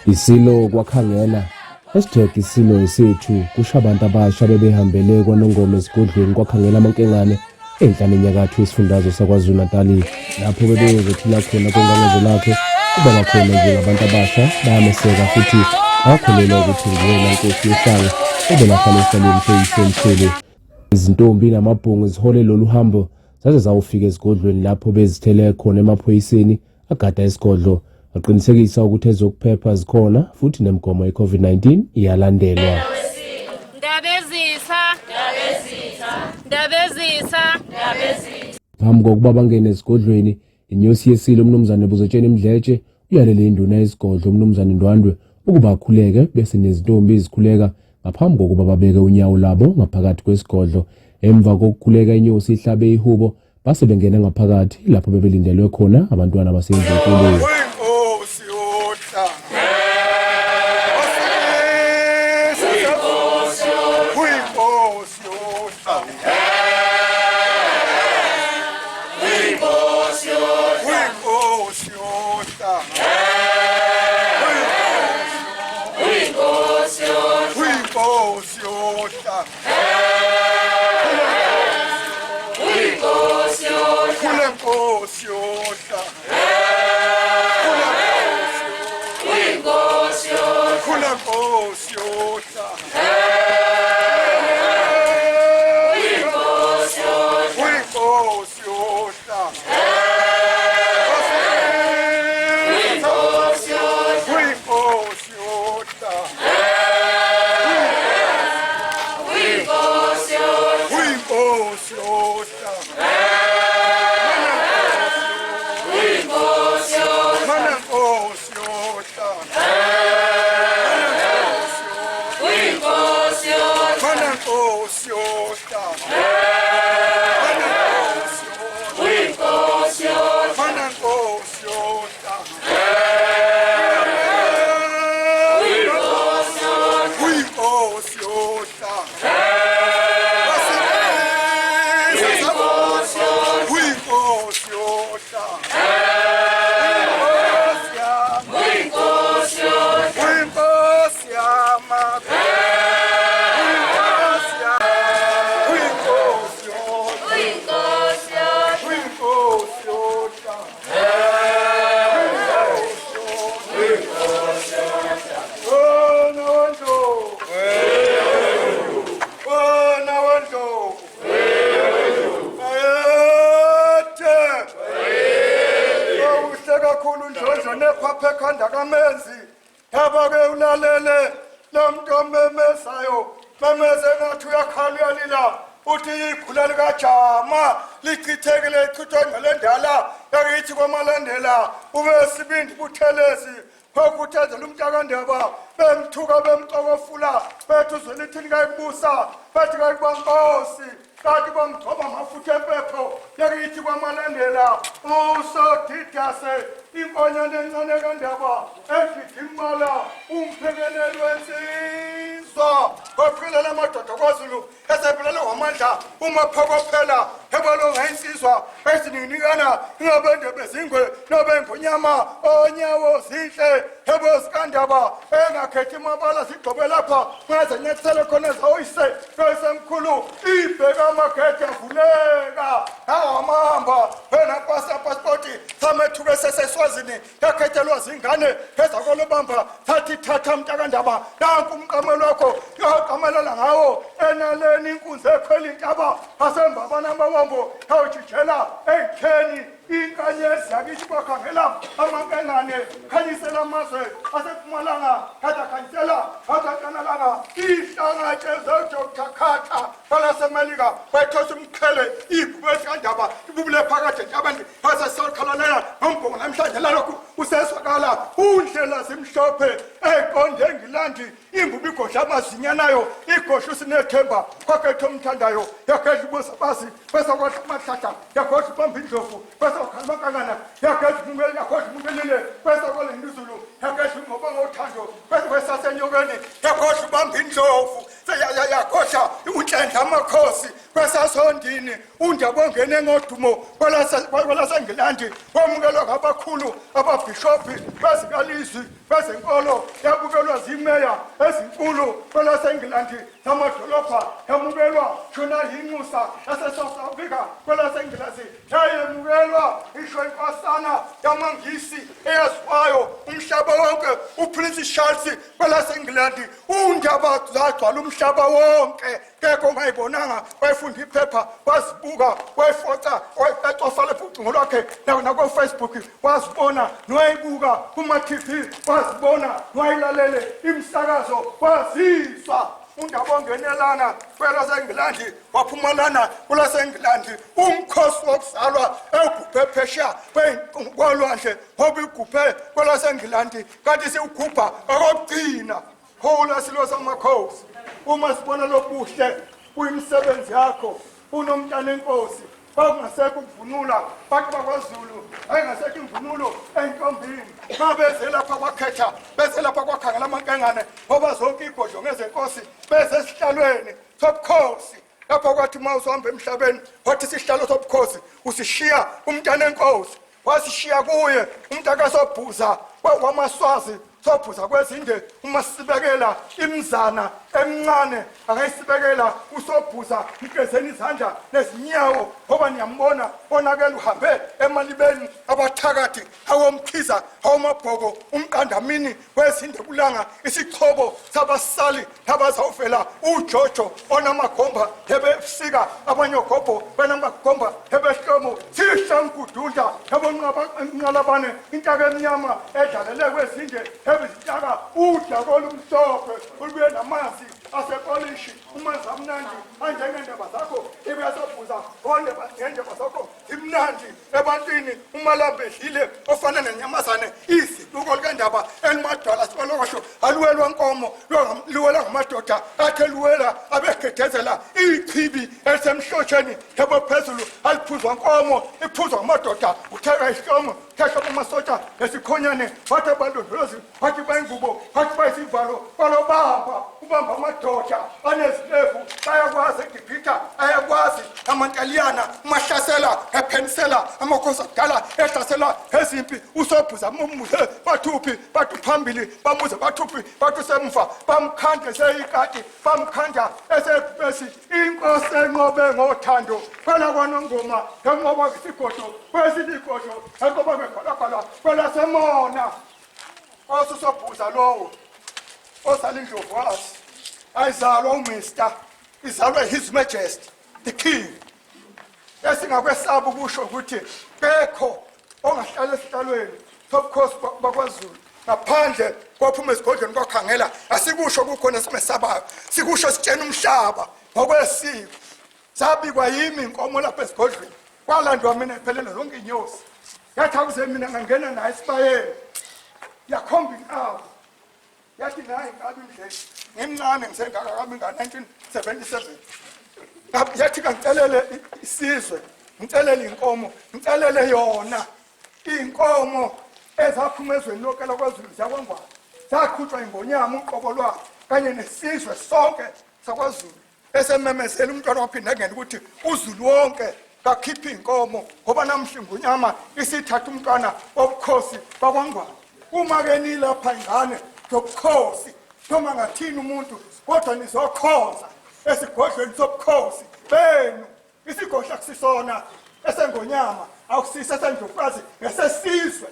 Isilo kwakhangela #isilo esethu kusho abantu abasha bebehambele kwanongoma esigodlweni kwakhangela amankengane enhlane enyakatho yesifundazwe saKwaZulu Natali lapho bebeyozothula khona kongangezo lakhe kuba bakhona njengabantu abasha bayameseka futhi bakholelwa ukuthi nguyena nkosi yehlanga obelahlala esihlalweni seyisemthele. Izintombi namabhungu zihole lolu hambo zaze zawufika esigodlweni lapho bezithele khona emaphoyiseni agada esigodlo aqinisekisa ukuthi ezokuphepha zikhona futhi nemigomo ye-COVID-19 iyalandelwa. Phambi kokuba bangene esigodlweni, inyosi yesilo umnumzane Buzotsheni Mdletshe uyalele induna yesigodlo umnumzane Ndwandwe ukuba akhuleke bese nezintombi izikhuleka ngaphambi kokuba babeke unyawo labo ngaphakathi kwesigodlo. Emva kokukhuleka inyosi ihlabe ihubo base bengena ngaphakathi lapho bebelindelwe khona abantwana basemzekweni. uthi ikhula likaJama lichithekile ichithwe ngelendala yakithi kwamalandela ube sibindi buthelezi phokuthezela umntakandaba bemthuka bemcokofula bethu zwelithini kayibusa bathi kayibonkosi kanti bamthoba amafutha empepho yakithi kwamalandela usodidase inkonyane encane kandaba egidimala umphekeleli wensizwa baphelela amadoda kwaZulu esephelele wamandla umaphokophela hebalo ngensizwa ezinikana ingabende bezingwe nobeNgonyama onyawo zinhle hebo sikandaba engakhethi mabala sigcobe lapha ngaze nyethele khona zoyise kwesemkhulu ibheka amagede avuleka awamamba wena passport samethuke seseswazini yakhethelwa zingane ezakolobamba thatha mntakandaba nanku umqamelo wakho yaqamelela ngawo enaleni inkunzi ekhwela intaba asembabana amawambo awujijela ekheni inkanyezi yakithi kwakhangela amankengane khanyisela amazwe asePhumalanga khanyisela athantalanga ihlangatshe zeDr. Khatha balasemelika bayithosa umqhele ibubesi kandaba ibubule phakathi abantu baseSouth Carolina ngombongo namhlanje lalokhu useswakala undlela zimhlophe eqonde eNgilandi imbubi igodla amazinyanayo igosha usinethemba kwakhetho umthandayo yakhetha ubusa basi besakwathi amahlahla yakhohle phambi indlovu besakhalmakangana yakhetha umngeli yakhohle umngelile besakole induzulu yakhetha ngoba ngothando besasenyokeni yakhohle phambi indlovu yakhohle unhlenhla amakhosi kwesasondini undabongene ngodumo kwelaseNgilandi wamukelwa ngabakhulu ababhishophi bezikalizwi bezenkolo yamukelwa zimeya ezinkulu kwelaseNgilandi zamadolobha yamukelwa shona yinxusa yaseSouth Africa kwelaseNgilandi yayemukelwa isho inkosana yamangisi eyaziwayo umhlaba wonke uPrince Charles kwelaseNgilandi undaba zagcwala umhlaba wonke kekho ongayibonanga wayefunda iphepha wazibuka wayifoca wayicofala ucingo lwakhe nakuFacebook wazibona nowayibuka kuma-TV wazibona nowayilalele imsakazo wazizwa undaba ongenelana kwelaseNgilandi waphumalana kwelaseNgilandi umkhosi wokuzalwa ewugubhe phesheya kolwandle ngoba igubhe kwelaseNgilandi kanti siwugubha okokugcina hola silo samakhosi. Uma sibona lobuhle kuyimisebenzi yakho unomntana enkosi bakungasekho ukuvunula bathi bakwaZulu ayingasekho imvunulo entombini babeze lapha kwakhetha beze lapha kwakhangela amankengane ngoba zonke igodlo ngezenkosi beze esihlalweni sobukhosi lapha kwathi uma uzohamba emhlabeni wathi isihlalo sobukhosi usishiya umntana enkosi wasishiya kuye umntaka sobhuza wamaswazi sobhuza kwezinde uma sibekela imizana emncane akayisibekela usobhuza mgezeni izandla nezinyawo ngoba niyambona onakela uhambe emalibeni abathakathi awomkhiza awomabhoko umqandamini wezinde kulanga isichobo sabasali abazawuvela uJojo onamagomba ebusika abanye ogobho benamagomba ebehlomo sihlamgududla yabonqalabane intaka emnyama edlalele kwezinde ebizitaka udla kolumhlophe olubuye namanzi asepolishi umanzi amnandi anjengendaba zakho ibeyasobhuza ngendaba zakho imnandi ebantwini umalambe edlile ofana nenyamazane iziduko likendaba elimadwala sibalokosho aluwelwa nkomo luwela ngamadoda athe luwela abegedezela ichibi elisemhlotsheni yabo phezulu aliphuzwa nkomo iphuzwa ngamadoda utheka isihlomo thesha amasotsha esikhonyane wathi abandondolozi wathi bayingubo wathi bayisivalo balobamba ubamba amadoda anezilevu bayakwazi eGibhitha ayakwazi amantaliyana umahlasela ephenisela amakhosi akudala ehlasela ezimpi usobhuza mumuze bathuphi bathi phambili bamuze bathuphi bathi semva bamkhande seyikati bamkhanda esebhesi inkosi enqobe ngothando phela kwanongoma enqoba isigodlo kwesiligodlo enqoba begqalagqala kwelasemona osusobhuza lowo osala indlovukazi ayizalwa uMr izalwa His Majesty the King esingakwesaba ukusho ukuthi kekho ongahlala esihlalweni sobukhosi bakwaZulu ngaphandle kophuma esigodlweni kwakhangela asikusho kukhona simesabayo sikusho sitshena umhlaba ngokwesiko sabikwa yimi inkomo lapha esigodlweni kwalandwa mina iphelele zonke inyosi yathi akuze mina ngangena naye esibayeni yakhomba inqaba yathi naye ngabe indlela ngimncane ngisengaka kami nga-1977 yathi kangicelele isizwe ngicelele inkomo ngicelele yona inkomo ezaphuma ezweni lonke lakwaZulu zakwangwana zakhutshwa iNgonyama uqobo lwayo kanye nesizwe sonke sakwaZulu esememezela umntwana waphinde angene ukuthi uZulu wonke kakhiphe inkomo ngoba namhla iNgonyama isithatha umntwana wobukhosi bakwangwana uma ke nilapha ingane zobukhosi noma ngathini umuntu kodwa nizokhoza esigodlweni sobukhosi benu isigodla kusisona eseNgonyama akusisa sendlovukazi ngesesizwe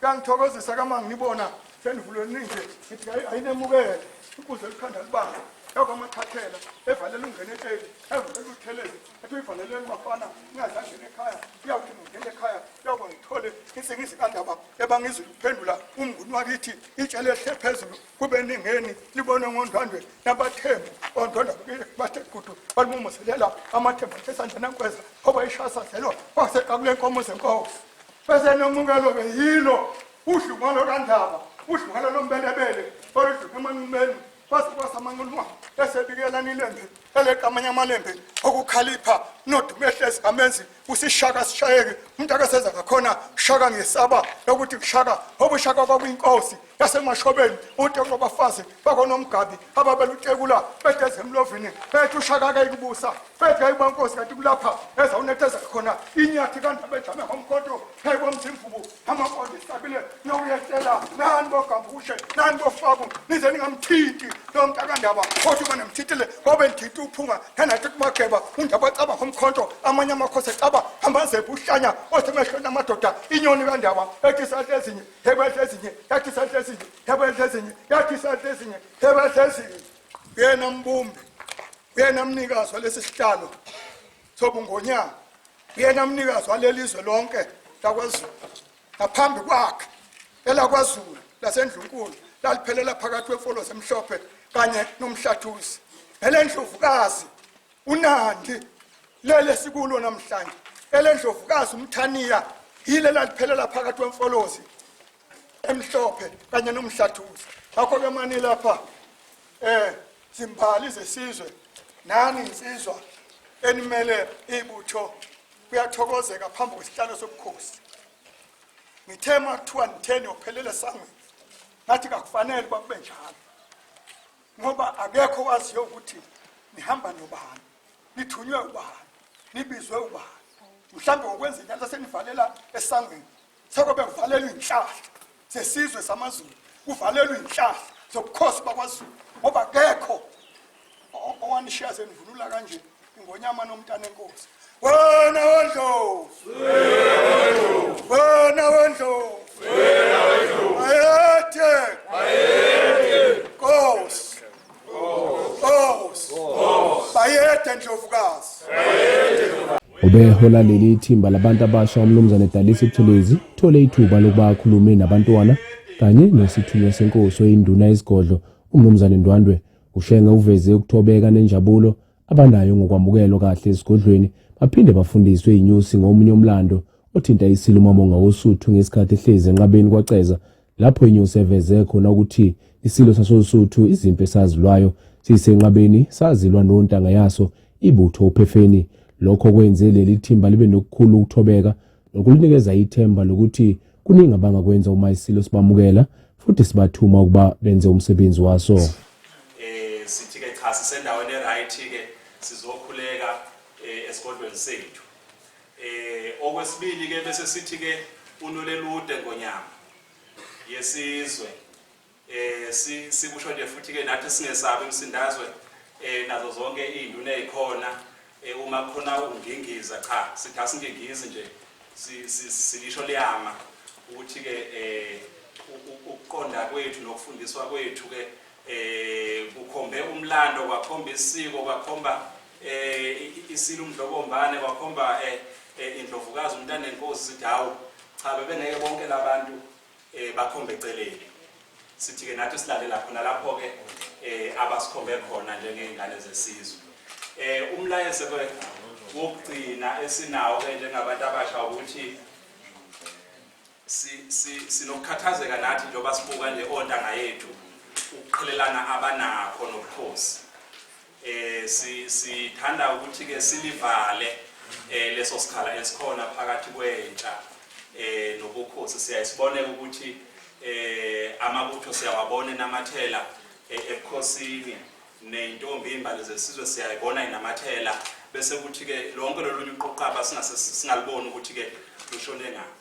kangithokozisa kama ngibona senivulwe ninje ngithi ayinemukele ukuze likhanda libanga yakwamaqhathela evalela ungene eteli evalela uthelezi ethi uyivaleleni bafana ngingazangena ekhaya uyawuthi ngingene ekhaya uyawuba ngithole insengizikandaba ebangizulu kuphendula umnguni wakithi itshele ehle phezulu kube ningeni libone ngondwandwe nabathembu ondwandwa bathe gudu balumuselela amathembu athe esandleni enkweza ngoba ishasa zelwa kwasekakule nkomo zenkosi bese nomukelo-ke yilo udlungalo kandaba udlungalo lombelebele oludlunga emanqumeni kwasamanquluma esebikelana ilembe eleqamanya amalembe okukhalipha nodumehlezi amenzi usishaka sishayeke umuntu akaseza ngakhona shaka ngesaba lokuthi kushaka obushaka kwakuyinkosi yasemashobeni uTeko abafazi bakonomgabi ababelutekula bedeze emlovini bethi ushaka kayikubusa bethi kayibankosi kanti kulapha ezawunetheza khona inyathi kanti bejame ngomkhonto phayibomzimvubu amankolo isabile nokuyetela nani bogambushe nani bofaku nize ningamthinti lo mntakandaba kodwa ubona mthithile ngobe ndithu uphunga kanathi kumageba undaba caba ngomkhonto amanye amakhosi ecaba hambazepha uhlanya osemehlweni amadoda inyoni kandaba ethi isandla ezinye hebedle ezinye yathi isandla ezinye hebedle ezinye yathi isandla ezinye hebedle ezinye yena mbumbi yena mnikazi walesi sihlalo sobungonyama yena mnikazi walelizwe lonke lakwaZulu ngaphambi kwakhe elakwaZulu lasendlunkulu laliphelela phakathi kwemfolo zemhlophe kanye nomhlathuzi elendlovukazi uNandi lele sikulo namhlanje elendlovukazi umthaniya yile laliphelela phakathi kwemfolozi emhlophe kanye nomhlathuzi ngakho ke mani lapha zimbali zesizwe nani insizwa enimele ibutho kuyathokozeka phambi kwesihlalo sobukhosi ngithema kuthiwa nitheni ophelele sangweni ngathi kakufanele kwakube njalo ngoba akekho waziyo ukuthi nihamba nobani nithunywe ubani nibizwe ubani mhlambe ngokwenza inyatha senivalela esangweni sekobe kuvalelwa inhlahla sesizwe samaZulu kuvalelwa inhlahla zobukhosi bakwaZulu ngoba akekho owanishiya senivunula kanje iNgonyama nomntana enkosi wena wendlovu wena wendlovu ayethe Nkosi bayethe ndlovukazi ubehola leli thimba labantu abasha umnumzane Dalisa Buthelezi thole ithuba lokuba akhulume nabantwana kanye nesithunywa senkosi oyinduna isigodlo umnumzane Ndwandwe ushenge uveze ukuthobeka nenjabulo abanayo ngokwamukelwa kahle esigodlweni baphinde bafundiswe inyusi ngomunye umlando othinta isilumamo ngawosuthu ngesikhathi ehlezi enqabeni kwaceza lapho inyusi eveze khona ukuthi isilo sasosuthu izimpe sazilwayo sisenqabeni sazilwa nontanga yaso ibutho uphefeni lokho kwenze leli thimba libe nokukhulu ukuthobeka nokulinikeza ithemba lokuthi kuningi abangakwenza uma isilo sibamukela futhi sibathuma ukuba benze umsebenzi waso sithi ke cha sisendaweni eright ke sizokhuleka esigodlweni sethu okwesibili ke bese sithi ke unolelude ngonyama yesizwe sikusho nje futhi ke nathi singesabi imsindazwe nazo zonke izinduna ezikhona uma khona ungingiza cha sithi asingingizi nje silisho liyama ukuthi ke ukuqonda kwethu nokufundiswa kwethu ke kukhombe umlando kwakhomba isiko kwakhomba isilo umdlobombane kwakhomba indlovukazi umntana enkosi sithi hawo cha bebengeke bonke labantu bakhombe eceleni sithi ke nathi silalela khona lapho ke abasikhombe khona njengezingane zesizwe umlayezo wokugcina esinawo ke njengabantu abasha ukuthi sinokukhathazeka nathi njengoba sibuka nje ontanga yethu ukuqhelelana abanakho nobukhosi sithanda ukuthi ke silivale leso sikhala esikhona phakathi kwentsha nobukhosi siyayisibone ukuthi amabutho siyawabona enamathela ebukhosini nentombi imbali zesizwe siyayibona inamathela bese kuthi ke lonke lolunye uqoqaba singaliboni ukuthi ke lushone ngaphi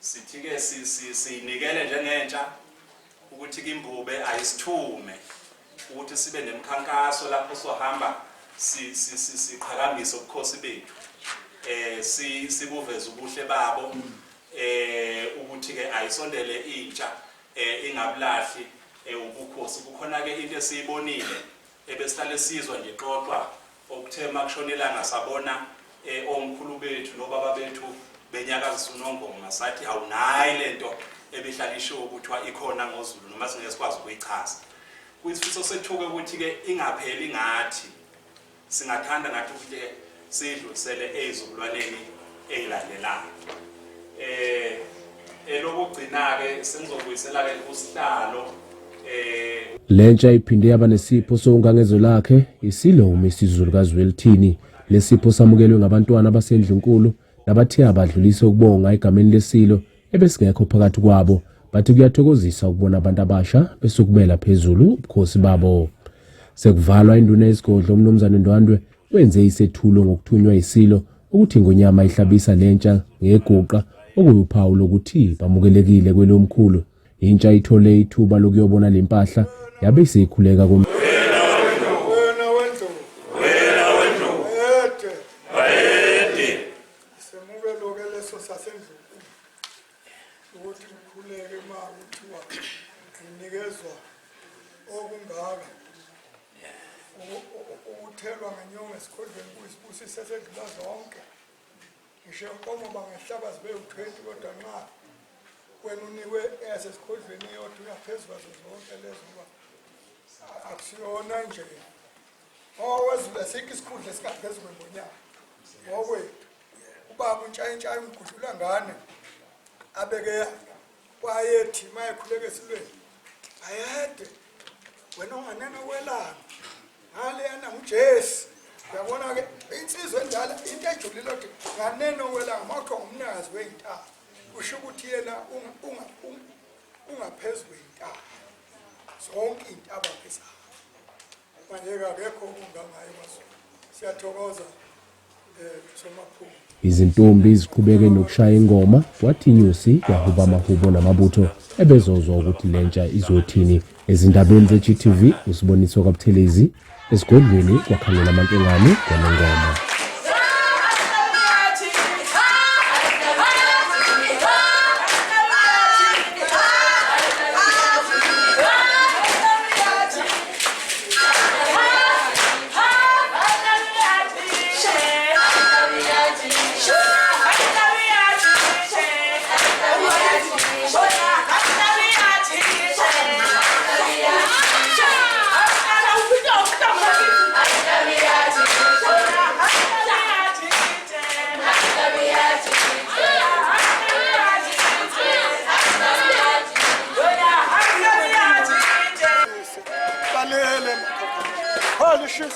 sithi ke sinikele njengentsha ukuthi kimbube ayisithume ukuthi sibe nemkhankaso lapho sohamba siqhakambisa ubukhosi bethu sibuveza ubuhle babo ukuthi ke ayisondele intsha ingabulahli ubukhosi kukhona ke into esiyibonile ebesihlale sizwa nje xoxwa okuthema kushonelanga sabona omkhulu bethu nobaba bethu benyakazisa unongoma sathi awunayi lento ebihlala isho ukuthiwa ikhona ngoZulu noma singeke sikwazi ukuyichaza kuyisifiso sethuke ukuthi ke ingapheli ngathi singathanda ngathi ukuthi sidlulisele ezizukulwaneni ezilandelayo lokugcina ke sengizobuyisela ke usihlalo Lentsha iphinde yaba nesipho songangezo lakhe isilo Misuzulu KaZwelithini. Lesipho samukelwe ngabantwana basendlunkulu nabathe abadlulise ukubonga egameni lesilo ebesingekho phakathi kwabo, bathi kuyathokozisa ukubona abantu abasha besukubela phezulu ubukhosi babo. Sekuvalwa induna yesigodlo umnumzane Ndwandwe wenze isethulo ngokuthunywa isilo ukuthi iNgonyama ihlabisa lentsha ngeguqa okuyuphawu lokuthi bamukelekile kwelomkhulu. Intsha ithole ithuba lokuyobona lempahla yabe isikhuleka ukuthi ngikhuleke uma kuthiwa nginikezwa okungaka ukuthelwa ngenyongo esigodlweni kuyisibusiso esedlula zonke. Ngisho inkomo bangehlaba zibe u-20 kodwa nxa wena unikwe esesigodlweni yodwa uyaphezu kwazo zonke lezo ngoba akusiyona nje. Owezulu asikho isikhundla esingaphezu kweNgonyama ngokwethu. Ubaba untshayintshayi umgudlula ngane abeke wayethi mayekhuleke esilweni ayede wena unganena welanga ngalena uJesu. Uyabona ke insizwe endala into ejulile ukuthi nganena welanga makho ngumnikazi weintaba kusho ukuthi yena ungaphezulu kwentaba zonke intaba phezulu manje akekho ungangayo maZulu. Siyathokoza somaphumi. Izintombi ziqhubeke nokushaya ingoma, kwathi inyusi yahuba amahubo namabutho ebezozwa ukuthi lentsha izothini. Ezindabeni ze-GTV usiboniso kaButhelezi esigodlweni kwakhangela amankengane kwanongoma. Holy shit,